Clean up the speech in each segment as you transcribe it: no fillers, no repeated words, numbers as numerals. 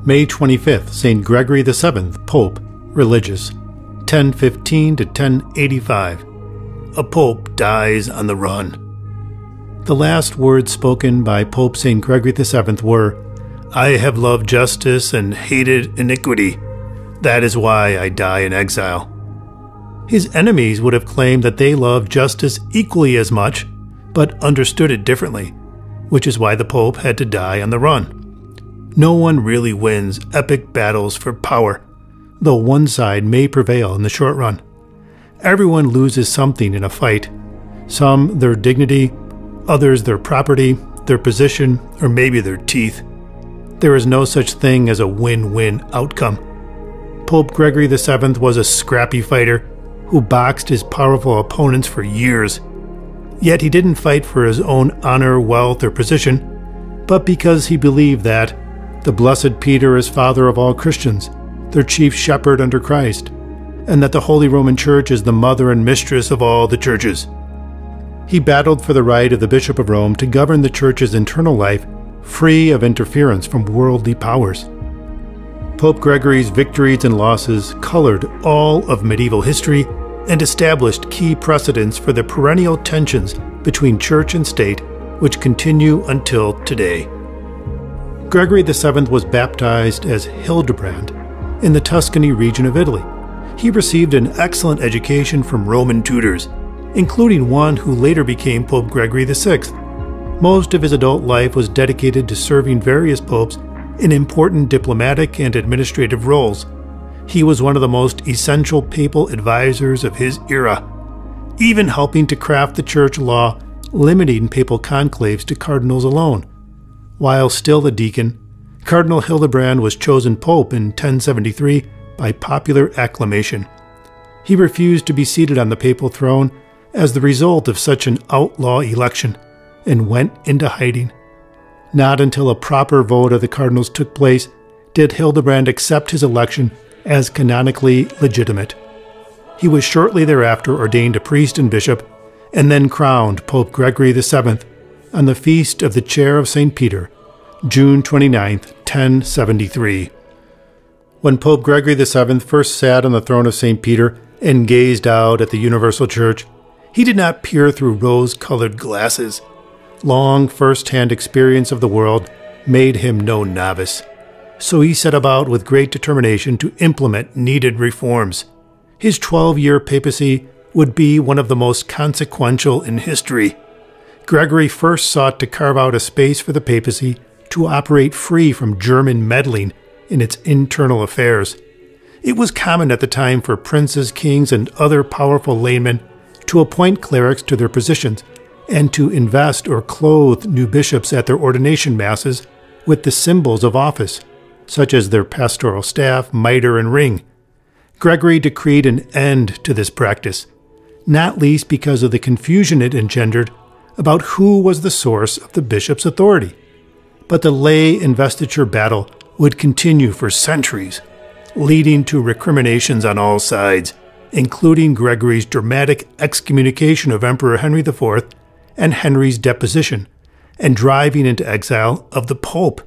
May 25th, St. Gregory VII, Pope, religious, 1015 to 1085. A pope dies on the run. The last words spoken by Pope St. Gregory VII were, "I have loved justice and hated iniquity. That is why I die in exile." His enemies would have claimed that they loved justice equally as much, but understood it differently, which is why the Pope had to die on the run. No one really wins epic battles for power, though one side may prevail in the short run. Everyone loses something in a fight. Some their dignity, others their property, their position, or maybe their teeth. There is no such thing as a win-win outcome. Pope Gregory VII was a scrappy fighter who boxed his powerful opponents for years. Yet he didn't fight for his own honor, wealth, or position, but because he believed that the Blessed Peter is father of all Christians, their chief shepherd under Christ, and that the Holy Roman Church is the mother and mistress of all the churches. He battled for the right of the Bishop of Rome to govern the Church's internal life, free of interference from worldly powers. Pope Gregory's victories and losses colored all of medieval history and established key precedents for the perennial tensions between church and state, which continue until today. Gregory VII was baptized as Hildebrand in the Tuscany region of Italy. He received an excellent education from Roman tutors, including one who later became Pope Gregory VI. Most of his adult life was dedicated to serving various popes in important diplomatic and administrative roles. He was one of the most essential papal advisors of his era, even helping to craft the church law limiting papal conclaves to cardinals alone. While still a deacon, Cardinal Hildebrand was chosen pope in 1073 by popular acclamation. He refused to be seated on the papal throne as the result of such an outlaw election and went into hiding. Not until a proper vote of the cardinals took place did Hildebrand accept his election as canonically legitimate. He was shortly thereafter ordained a priest and bishop, and then crowned Pope Gregory VII on the feast of the Chair of St. Peter, June 29, 1073. When Pope Gregory VII first sat on the throne of St. Peter and gazed out at the universal church, he did not peer through rose-colored glasses. Long first-hand experience of the world made him no novice, so he set about with great determination to implement needed reforms. His 12-year papacy would be one of the most consequential in history. Gregory first sought to carve out a space for the papacy to operate free from German meddling in its internal affairs. It was common at the time for princes, kings, and other powerful laymen to appoint clerics to their positions and to invest or clothe new bishops at their ordination masses with the symbols of office, such as their pastoral staff, mitre, and ring. Gregory decreed an end to this practice, not least because of the confusion it engendered about who was the source of the bishop's authority. But the lay investiture battle would continue for centuries, leading to recriminations on all sides, including Gregory's dramatic excommunication of Emperor Henry IV and Henry's deposition, and driving into exile of the Pope.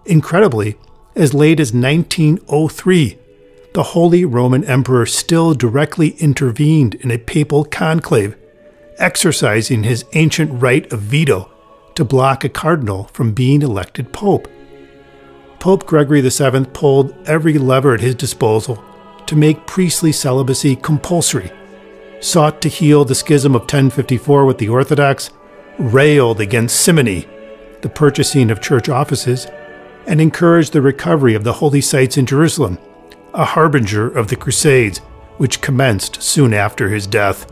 Incredibly, as late as 1903, the Holy Roman Emperor still directly intervened in a papal conclave, exercising his ancient right of veto to block a cardinal from being elected pope. Pope Gregory VII pulled every lever at his disposal to make priestly celibacy compulsory, sought to heal the schism of 1054 with the Orthodox, railed against simony, the purchasing of church offices, and encouraged the recovery of the holy sites in Jerusalem, a harbinger of the Crusades, which commenced soon after his death.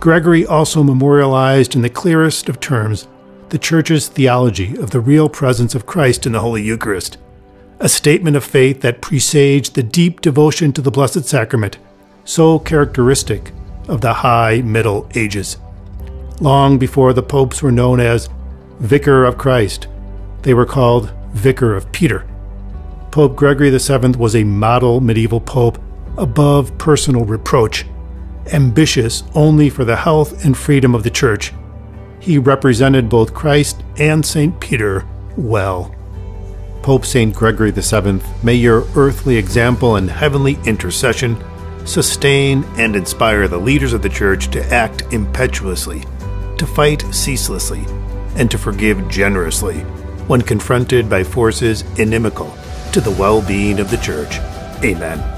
Gregory also memorialized in the clearest of terms the Church's theology of the real presence of Christ in the Holy Eucharist, a statement of faith that presaged the deep devotion to the Blessed Sacrament, so characteristic of the High Middle Ages. Long before the popes were known as Vicar of Christ, they were called Vicar of Peter. Pope Gregory VII was a model medieval pope above personal reproach, ambitious only for the health and freedom of the Church. He represented both Christ and St. Peter well. Pope St. Gregory VII, may your earthly example and heavenly intercession sustain and inspire the leaders of the Church to act impetuously, to fight ceaselessly, and to forgive generously when confronted by forces inimical to the well-being of the Church. Amen.